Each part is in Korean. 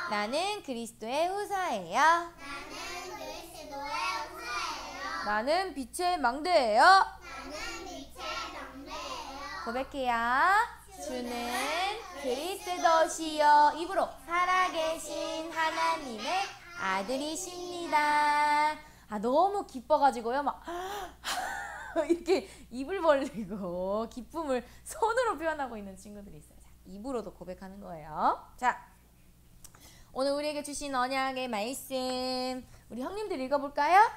나는 그리스도의 후사예요. 나는 그리스도의 후사예요. 나는 빛의 망대예요. 나는 빛의 망대예요. 고백해요. 주는 그리스도시요. 입으로 살아계신 하나님의 아들이십니다. 너무 기뻐가지고요. 막 이렇게 입을 벌리고 기쁨을 손으로 표현하고 있는 친구들이 있어요. 자, 입으로도 고백하는 거예요. 자, 오늘 우리에게 주신 언약의 말씀 우리 형님들 읽어볼까요?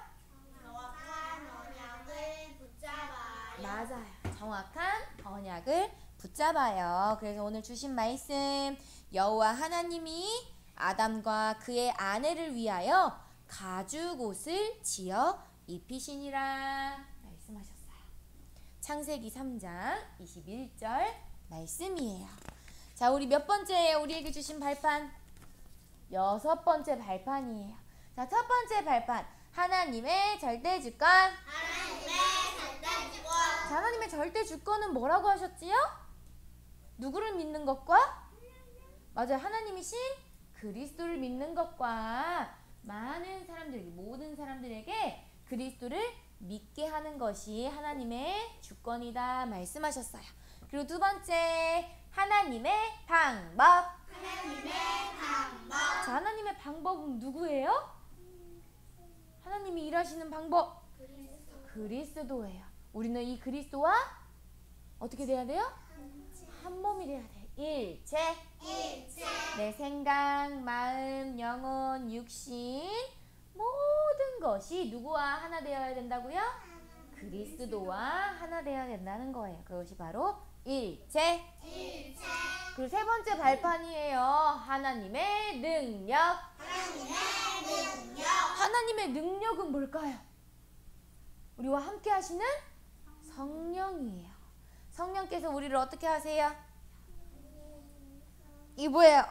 정확한 언약을 붙잡아요. 맞아요. 정확한 언약을 붙잡아요. 그래서 오늘 주신 말씀 여호와 하나님이 아담과 그의 아내를 위하여 가죽옷을 지어 입히시니라 말씀하셨어요. 창세기 3장 21절 말씀이에요. 자, 우리 몇 번째예요? 우리에게 주신 발판? 6번째 발판이에요. 자, 첫 번째 발판 하나님의 절대 주권. 하나님의 절대 주권. 자, 하나님의 절대 주권은 뭐라고 하셨지요? 누구를 믿는 것과? 맞아요. 하나님이신 그리스도를 믿는 것과 많은 사람들에게, 모든 사람들에게 그리스도를 믿게 하는 것이 하나님의 주권이다 말씀하셨어요. 그리고 두 번째 하나님의 방법. 하나님의 방법. 자, 하나님의 방법은 누구예요? 하나님이 일하시는 방법 그리스도예요. 우리는 이 그리스도와 어떻게 돼야 돼요? 한 몸이 돼야 돼요. 일체. 내 생각, 마음, 영혼, 육신 모든 것이 누구와 하나 되어야 된다고요? 그리스도와 하나 되어야 된다는 거예요. 그것이 바로 일체. 그리고 세 번째 발판이에요. 하나님의 능력. 하나님의 능력은 뭘까요? 우리와 함께 하시는 성령이에요. 성령께서 우리를 어떻게 하세요? 이 뭐예요?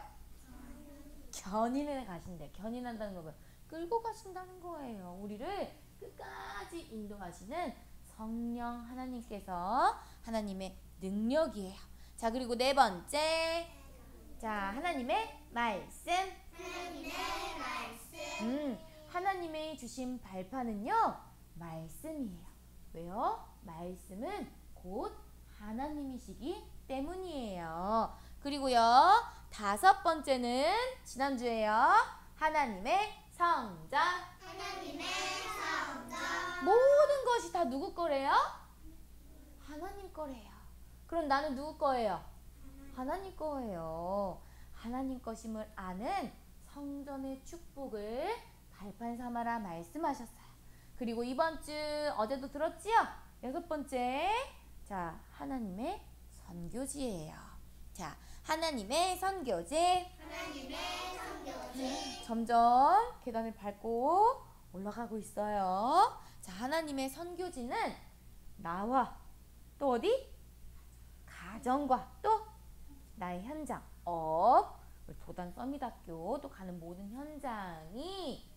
견인해 가신대. 견인한다는 거 뭐예요? 끌고 가신다는 거예요. 우리를 끝까지 인도하시는 성령 하나님께서 하나님의 능력이에요. 자, 그리고 네 번째. 자, 하나님의 말씀. 하나님의 주신 발판은요, 말씀이에요. 왜요? 말씀은 곧 하나님이시기 때문이에요. 그리고요, 다섯 번째는 지난주에요, 하나님의 성전. 모든 것이 다 누구 거래요? 하나님 거래요. 그럼 나는 누구 거예요? 하나님 거예요. 하나님 것임을 아는 성전의 축복을 발판 삼아라 말씀하셨어요. 그리고 이번 주 어제도 들었지요? 여섯 번째. 자, 하나님의 선교지예요. 자, 하나님의 선교지. 점점 계단을 밟고 올라가고 있어요. 자, 하나님의 선교지는 나와 또 어디? 가정과 또 나의 현장, 도단 서밋학교 또 가는 모든 현장이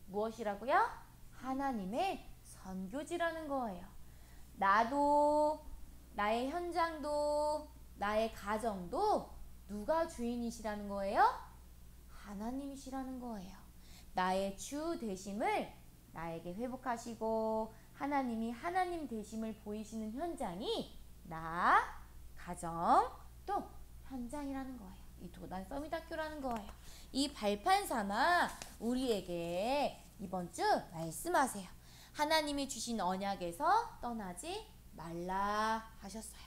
무엇이라고요? 하나님의 선교지라는 거예요. 나도, 나의 현장도, 나의 가정도 누가 주인이시라는 거예요? 하나님이시라는 거예요. 나의 주 되심을 나에게 회복하시고 하나님이 하나님 되심을 보이시는 현장이 나, 가정, 또 현장이라는 거예요. 이 도단 서밋학교라는 거예요. 이 발판 삼아 우리에게 이번 주 말씀하세요. 하나님이 주신 언약에서 떠나지 말라 하셨어요.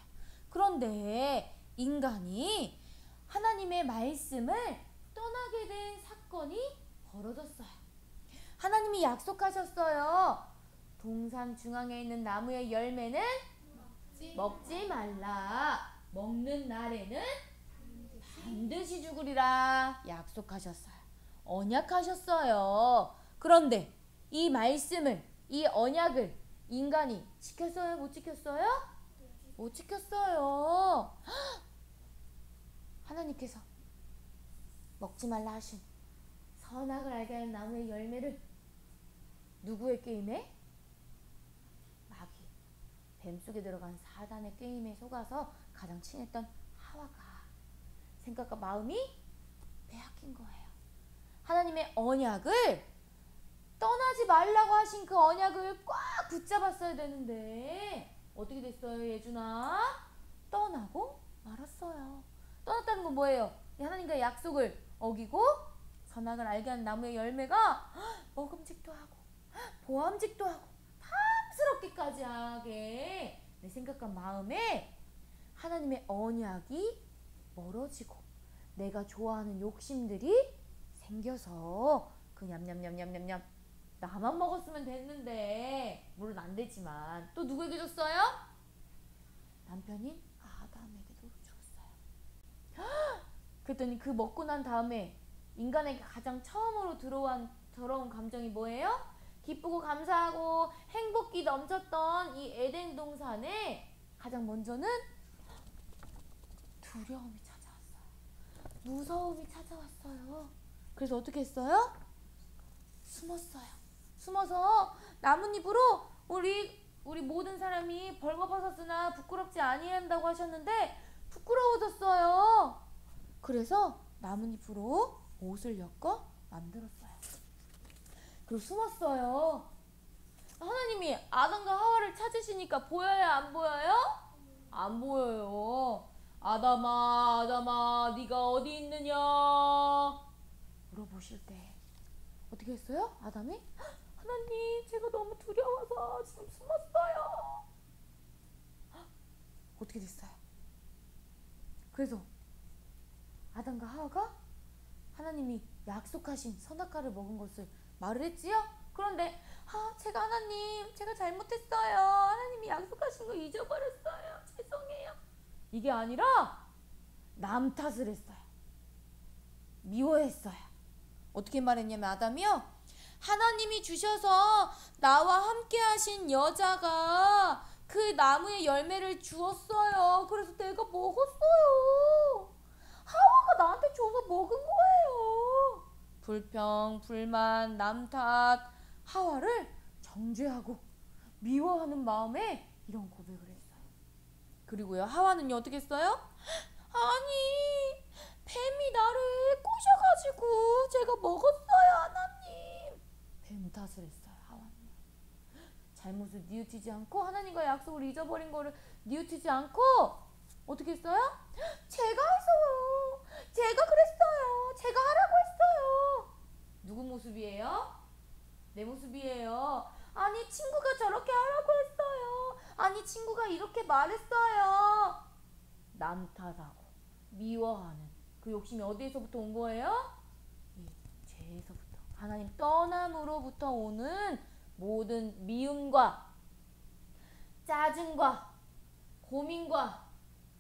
그런데 인간이 하나님의 말씀을 떠나게 된 사건이 벌어졌어요. 하나님이 약속하셨어요. 동산 중앙에 있는 나무의 열매는 먹지 말라. 먹는 날에는 반드시 죽으리라 약속하셨어요. 언약하셨어요. 그런데 이 말씀을, 이 언약을 인간이 지켰어요? 못 지켰어요? 못 지켰어요. 하나님께서 먹지 말라 하신 선악을 알게 하는 나무의 열매를 누구의 게임에? 마귀, 뱀속에 들어간 사단의 게임에 속아서 가장 친했던 하와가 생각과 마음이 빼앗긴 거예요. 하나님의 언약을 떠나지 말라고 하신 그 언약을 꽉 붙잡았어야 되는데 어떻게 됐어요, 예준아? 떠나고 말았어요. 떠났다는 건 뭐예요? 하나님과의 약속을 어기고 선악을 알게 하는 나무의 열매가 먹음직도 하고 보암직도 하고 탐스럽기까지 하게 내 생각과 마음에 하나님의 언약이 멀어지고 내가 좋아하는 욕심들이 생겨서 그 냠냠냠냠냠냠 나만 먹었으면 됐는데 물론 안 되지만 또 누구에게 줬어요? 남편인 아담에게도 줬어요. 그랬더니 그 먹고 난 다음에 인간에게 가장 처음으로 들어온 감정이 뭐예요? 기쁘고 감사하고 행복이 넘쳤던 이 에덴 동산에 가장 먼저는 두려움이 찾아왔어요. 무서움이 찾아왔어요. 그래서 어떻게 했어요? 숨었어요. 숨어서 나뭇잎으로 우리 모든 사람이 벌거벗었으나 부끄럽지 아니한다고 하셨는데 부끄러워졌어요. 그래서 나뭇잎으로 옷을 엮어 만들었어요. 그리고 숨었어요. 하나님이 아담과 하와를 찾으시니까 보여요, 안 보여요? 안 보여요. 아담아, 아담아, 네가 어디 있느냐? 물어보실 때 어떻게 했어요? 아담이? 하나님, 제가 너무 두려워서 지금 숨었어요. 어떻게 됐어요? 그래서 아담과 하와가 하나님이 약속하신 선악과를 먹은 것을 말을 했지요? 그런데 제가 하나님, 제가 잘못했어요. 하나님이 약속하신 거 잊어버렸어요. 죄송해요. 이게 아니라 남 탓을 했어요. 미워했어요. 어떻게 말했냐면 아담이요, 하나님이 주셔서 나와 함께 하신 여자가 그 나무의 열매를 주었어요. 그래서 내가 먹었어요. 하와가 나한테 줘서 먹은 거예요. 불평, 불만, 남 탓, 하와를 정죄하고 미워하는 마음에 이런 고백을 했어요. 그리고요, 하와는요 어떻게 했어요? 아니, 뱀이 나를 꼬셔가지고 제가 먹었어요, 하나님. 뱀 탓을 했어요, 하와는. 잘못을 뉘우치지 않고 하나님과 약속을 잊어버린 거를 뉘우치지 않고 어떻게 했어요? 제가 했어요. 제가 그랬어요. 제가 하라고 했어요. 누구 모습이에요? 내 모습이에요. 아니, 친구가 저렇게 하라고 했어요. 아니, 친구가 이렇게 말했어요. 남 탓하고 미워하는 그 욕심이 어디에서부터 온 거예요? 이 죄에서부터, 하나님 떠남으로부터 오는 모든 미움과 짜증과 고민과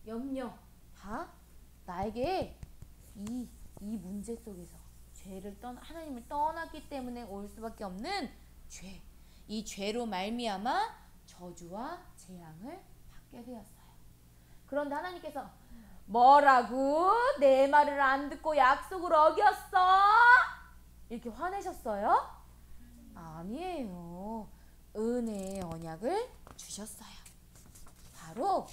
염려, 다 나에게 이 문제 속에서 하나님을 떠났기 때문에 올 수밖에 없는 죄, 이 죄로 말미암아 저주와 재앙을 받게 되었어요. 그런데 하나님께서 뭐라고? 내 말을 안 듣고 약속을 어겼어? 이렇게 화내셨어요? 아니에요. 은혜의 언약을 주셨어요. 바로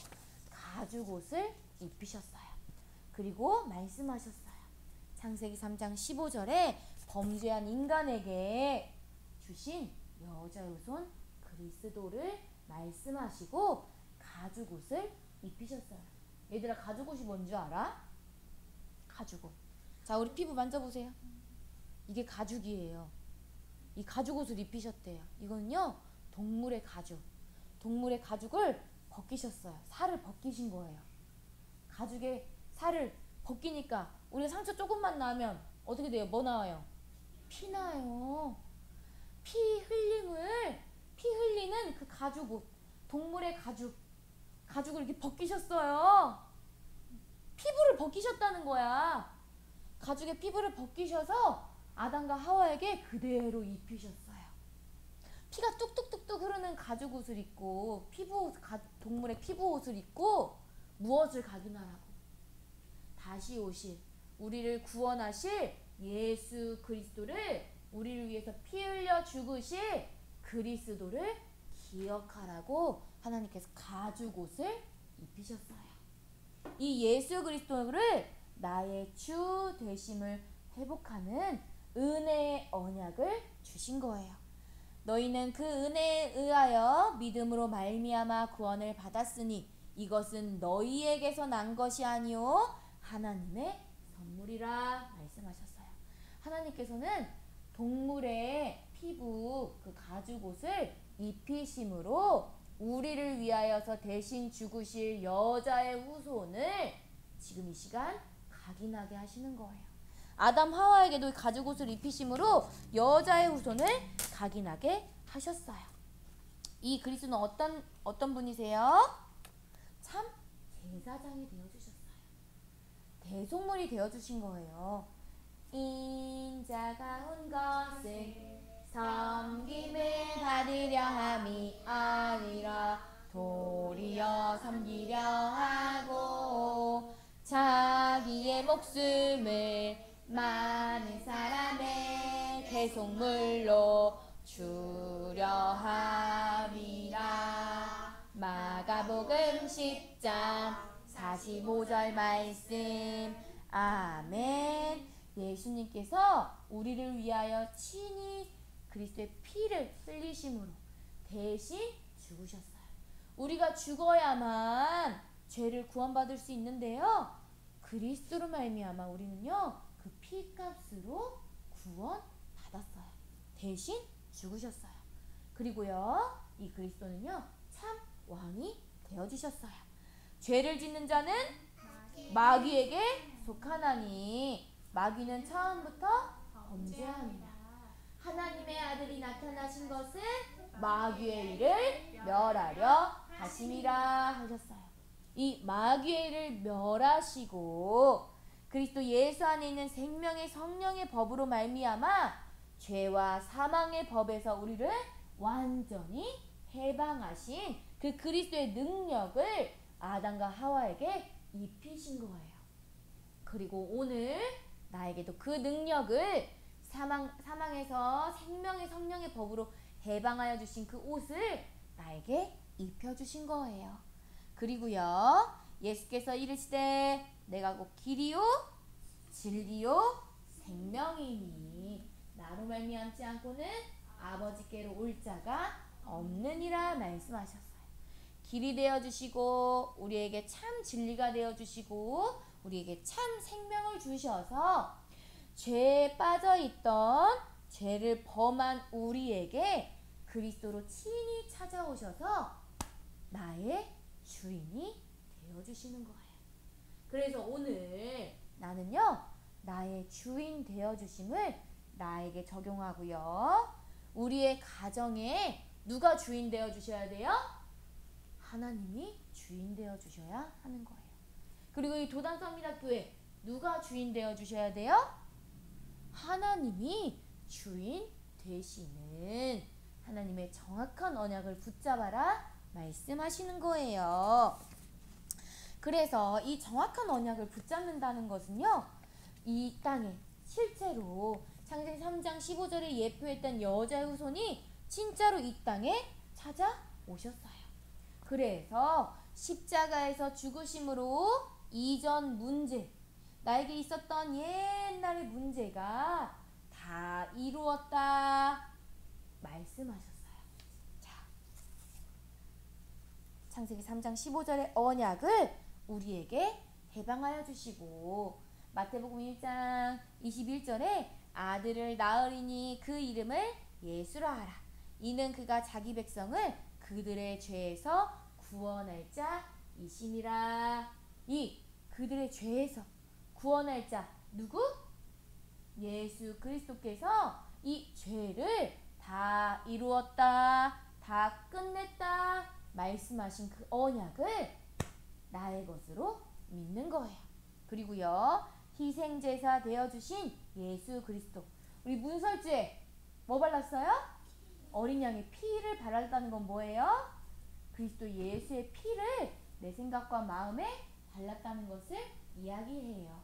가죽옷을 입히셨어요. 그리고 말씀하셨어요. 창세기 3장 15절에 범죄한 인간에게 주신 여자의 손 그리스도를 말씀하시고 가죽옷을 입히셨어요. 얘들아, 가죽옷이 뭔 줄 알아? 가죽옷. 자, 우리 피부 만져보세요. 이게 가죽이에요. 이 가죽옷을 입히셨대요. 이건요, 동물의 가죽. 동물의 가죽을 벗기셨어요. 살을 벗기신 거예요. 가죽에 살을 벗기니까 우리가 상처 조금만 나면 어떻게 돼요? 뭐 나와요? 피 나요. 피 흘리는 그 가죽옷, 동물의 가죽을 이렇게 벗기셨어요. 피부를 벗기셨다는 거야. 가죽의 피부를 벗기셔서 아담과 하와에게 그대로 입히셨어요. 피가 뚝뚝뚝뚝 흐르는 가죽옷을 입고 동물의 피부옷을 입고 무엇을 각인하라고? 다시 오실, 우리를 구원하실 예수 그리스도를, 우리를 위해서 피 흘려 죽으실 그리스도를 기억하라고 하나님께서 가죽옷을 입히셨어요. 이 예수 그리스도를 나의 주 되심을 회복하는 은혜의 언약을 주신 거예요. 너희는 그 은혜에 의하여 믿음으로 말미암아 구원을 받았으니 이것은 너희에게서 난 것이 아니요 하나님의 선물이라 말씀하셨어요. 하나님께서는 동물의 피부 그 가죽옷을 입히심으로 우리를 위하여서 대신 죽으실 여자의 후손을 지금 이 시간 각인하게 하시는 거예요. 아담 하와에게도 가죽옷을 입히심으로 여자의 후손을 각인하게 하셨어요. 이 그리스도는 어떤 분이세요? 참 제사장이 되어주셨어요. 대속물이 되어주신 거예요. 인자가 온 것은 섬김을 받으려 함이 아니라 도리어 섬기려 하고 자기의 목숨을 많은 사람의 대속물로 주려 함이라. 마가복음 10장 45절 말씀. 아멘. 예수님께서 우리를 위하여 친히 그리스도의 피를 흘리심으로 대신 죽으셨어요. 우리가 죽어야만 죄를 구원받을 수 있는데요, 그리스도로 말미암아 우리는요 그 피값으로 구원받았어요. 대신 죽으셨어요. 그리고요 이 그리스도는요 참 왕이 되어주셨어요. 죄를 짓는 자는 마귀에게 속하나니 마귀는 처음부터 범죄합니다. 하나님의 아들이 나타나신 것은 마귀의 일을 멸하려 하심이라 하셨어요. 이 마귀의 일을 멸하시고 그리스도 예수 안에 있는 생명의 성령의 법으로 말미암아 죄와 사망의 법에서 우리를 완전히 해방하신 그 그리스도의 능력을 아담과 하와에게 입히신 거예요. 그리고 오늘 나에게도 그 능력을 사망에서 생명의 성령의 법으로 해방하여 주신 그 옷을 나에게 입혀주신 거예요. 그리고요 예수께서 이르시되 내가 곧 길이요 진리요 생명이니 나로 말미암지 않고는 아버지께로 올 자가 없느니라 말씀하셨어요. 길이 되어주시고 우리에게 참 진리가 되어주시고 우리에게 참 생명을 주셔서 죄에 빠져있던 죄를 범한 우리에게 그리스도로 친히 찾아오셔서 나의 주인이 되어주시는 거예요. 그래서 오늘 나는요 나의 주인 되어주심을 나에게 적용하고요, 우리의 가정에 누가 주인 되어주셔야 돼요? 하나님이 주인 되어주셔야 하는 거예요. 그리고 이 도단성민학교에 누가 주인 되어주셔야 돼요? 하나님이 주인 되시는 하나님의 정확한 언약을 붙잡아라 말씀하시는 거예요. 그래서 이 정확한 언약을 붙잡는다는 것은요 이 땅에 실제로 창세기 3장 15절에 예표했던 여자의 후손이 진짜로 이 땅에 찾아오셨어요. 그래서 십자가에서 죽으심으로 이전 문제, 나에게 있었던 옛날의 문제가 다 이루었다 말씀하셨어요. 자, 창세기 3장 15절의 언약을 우리에게 해방하여 주시고 마태복음 1장 21절에 아들을 낳으리니 그 이름을 예수라 하라. 이는 그가 자기 백성을 그들의 죄에서 구원할 자이심이라. 이 그들의 죄에서 구원할 자 누구? 예수 그리스도께서 이 죄를 다 이루었다, 다 끝냈다 말씀하신 그 언약을 나의 것으로 믿는 거예요. 그리고요 희생제사 되어주신 예수 그리스도, 우리 문설주에 뭐 발랐어요? 어린 양의 피를 발랐다는 건 뭐예요? 그리스도 예수의 피를 내 생각과 마음에 발랐다는 것을 이야기해요.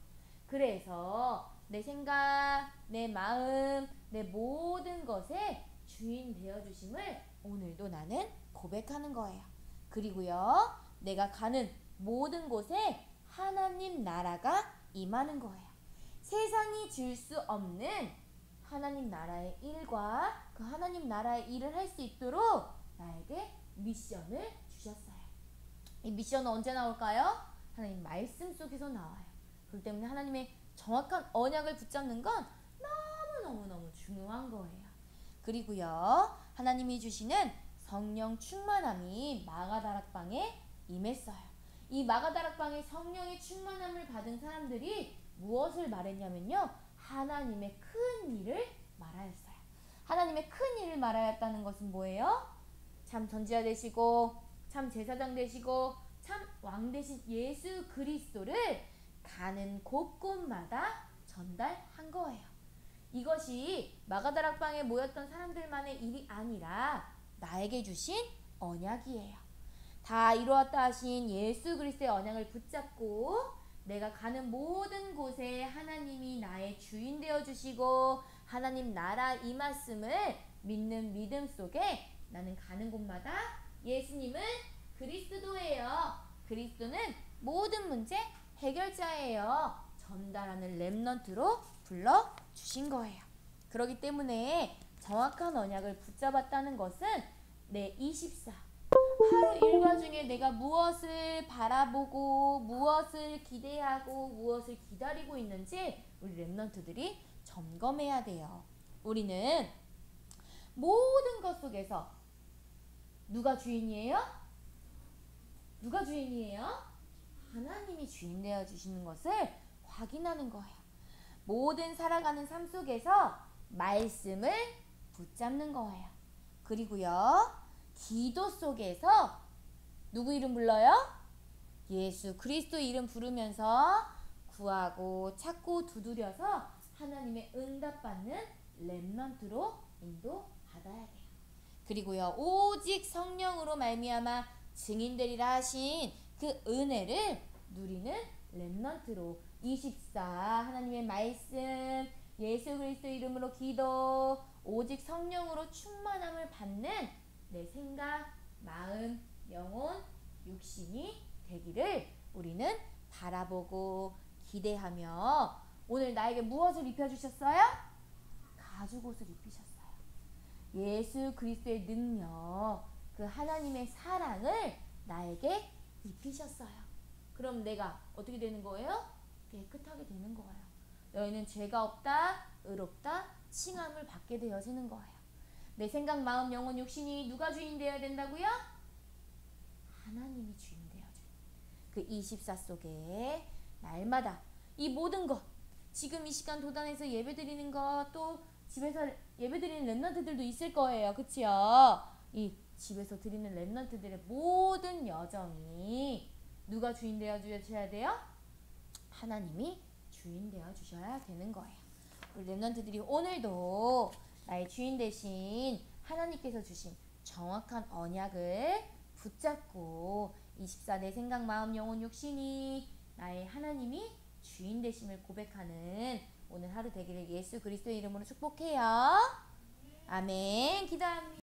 그래서 내 생각, 내 마음, 내 모든 것의 주인 되어주심을 오늘도 나는 고백하는 거예요. 그리고요 내가 가는 모든 곳에 하나님 나라가 임하는 거예요. 세상이 줄 수 없는 하나님 나라의 일과 그 하나님 나라의 일을 할 수 있도록 나에게 미션을 주셨어요. 이 미션은 언제 나올까요? 하나님 말씀 속에서 나와요. 그렇기 때문에 하나님의 정확한 언약을 붙잡는 건 너무너무너무 중요한 거예요. 그리고요, 하나님이 주시는 성령 충만함이 마가다락방에 임했어요. 이 마가다락방에 성령의 충만함을 받은 사람들이 무엇을 말했냐면요, 하나님의 큰 일을 말하였어요. 하나님의 큰 일을 말하였다는 것은 뭐예요? 참 선지자 되시고 참 제사장 되시고 참 왕 되신 예수 그리스도를 가는 곳곳마다 전달한 거예요. 이것이 마가다락방에 모였던 사람들만의 일이 아니라 나에게 주신 언약이에요. 다 이루었다 하신 예수 그리스도의 언약을 붙잡고 내가 가는 모든 곳에 하나님이 나의 주인 되어 주시고 하나님 나라 임하심을 믿는 믿음 속에 나는 가는 곳마다 예수님은 그리스도예요. 그리스도는 모든 문제 해결자예요. 전달하는 렘넌트로 불러주신 거예요. 그렇기 때문에 정확한 언약을 붙잡았다는 것은 내 24 하루 일과 중에 내가 무엇을 바라보고 무엇을 기대하고 무엇을 기다리고 있는지 우리 렘넌트들이 점검해야 돼요. 우리는 모든 것 속에서 누가 주인이에요? 누가 주인이에요? 하나님이 주인 되어 주시는 것을 확인하는 거예요. 모든 살아가는 삶 속에서 말씀을 붙잡는 거예요. 그리고요, 기도 속에서 누구 이름 불러요? 예수 그리스도 이름 부르면서 구하고 찾고 두드려서 하나님의 응답받는 렘넌트로 인도받아야 돼요. 그리고요, 오직 성령으로 말미암아 증인되리라 하신 그 은혜를 누리는 렘넌트로 24 하나님의 말씀, 예수 그리스도 이름으로 기도, 오직 성령으로 충만함을 받는 내 생각, 마음, 영혼, 육신이 되기를 우리는 바라보고 기대하며 오늘 나에게 무엇을 입혀주셨어요? 가죽옷을 입히셨어요. 예수 그리스도의 능력, 그 하나님의 사랑을 나에게 입히셨어요. 그럼 내가 어떻게 되는 거예요? 깨끗하게 되는 거예요. 너희는 죄가 없다, 의롭다, 칭함을 받게 되어지는 거예요. 내 생각, 마음, 영혼, 육신이 누가 주인 되어야 된다고요? 하나님이 주인 되어줘요. 그 24 속에 날마다 이 모든 것, 지금 이 시간 도단에서 예배드리는 것, 또 집에서 예배드리는 렘넌트들도 있을 거예요. 그치요? 이 집에서 드리는 렘넌트들의 모든 여정이 누가 주인 되어 주셔야 돼요? 하나님이 주인 되어 주셔야 되는 거예요. 우리 렘넌트들이 오늘도 나의 주인 되신 하나님께서 주신 정확한 언약을 붙잡고 24 내 생각, 마음, 영혼, 육신이 나의 하나님이 주인 되심을 고백하는 오늘 하루 되기를 예수 그리스도의 이름으로 축복해요. 아멘. 기도합니다.